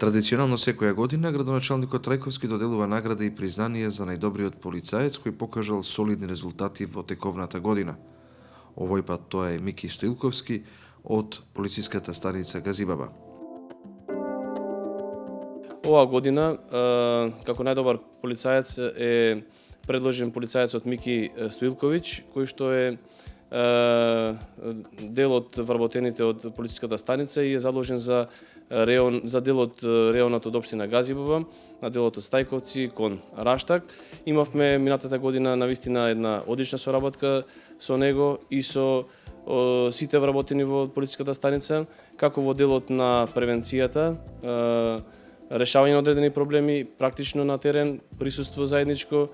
Традиционално секоја година градоначалникот Трајковски доделува награда и признание за најдобриот полицаец кој покажал солидни резултати во тековната година. Овој пат тоа е Мики Стоилковски од полициската станица Газибаба. Оваа година како најдобар полицаец е предложен полицаецот Мики Стоилковиќ, кој што е дел од вработените од полициската станица и е заложен за дел од реонот од општина Газибаба, на делот од Стајковци кон Раштак. Имавме минатата година навистина една одлична соработка со него и со сите вработени во полициската станица, како во делот на превенцијата, решавање на одредени проблеми, практично на терен, присуство заедничко,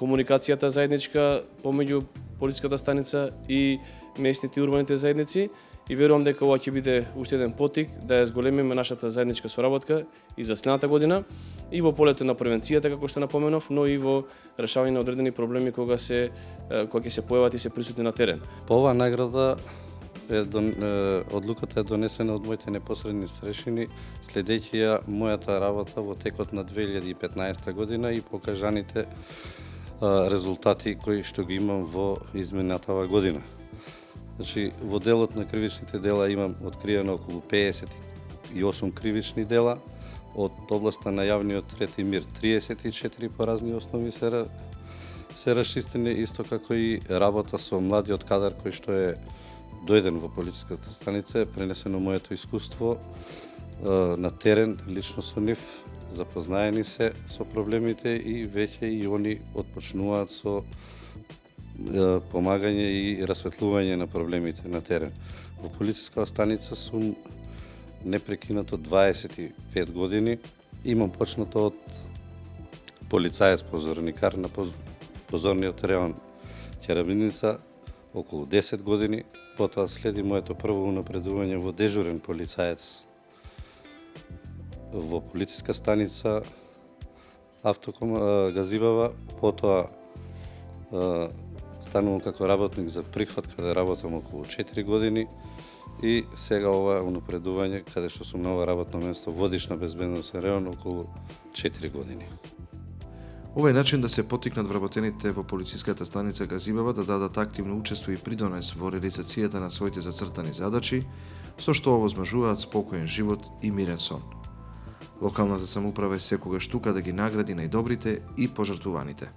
комуникацијата заедничка помеѓу полициската станица и местните и урбаните заедници, и верувам дека ова ќе биде уште еден потик да ја зголемиме нашата заедничка соработка и за следната година и во полето на превенцијата, како што напоменав, но и во решавање на одредени проблеми кога ќе се појават и се присутни на терен. По оваа награда одлуката е донесена од моите непосредни старешини, следејќи ја мојата работа во текот на 2015 година и покажаните резултати кои што ги имам во изминатава година. Значи, во делот на кривичните дела имам откриено околу 58 кривични дела, од областа на јавниот ред и мир 34 по разни основи се расчистени, исто како и работа со младиот кадар кој што е дојден во полициската станица, е пренесено моето искуство на терен, лично со нив, запознаени се со проблемите и веќе и они отпочнуваат со помагање и расветлување на проблемите на терен. Во полициска станица сум непрекинато 25 години. Имам почнато од полицаец позорникар на позорниот реон Ќарабиница околу 10 години. Потоа следи моето прво унапредување во дежурен полицаец во полициска станица Автоком Газибаба, потоа станувам како работник за прихват, каде работам околу 4 години и сега ова унапредување, каде што сум на ова работно место водиш на безбедносен реон околу 4 години. Ова е начин да се поттикнат вработените во полициската станица Газибаба да дадат активно учество и придонес во реализацијата на своите зацртани задачи, со што овозможуваат спокоен живот и мирен сон. Локалната самоуправа е секогаш тука да ги награди најдобрите и пожртуваните.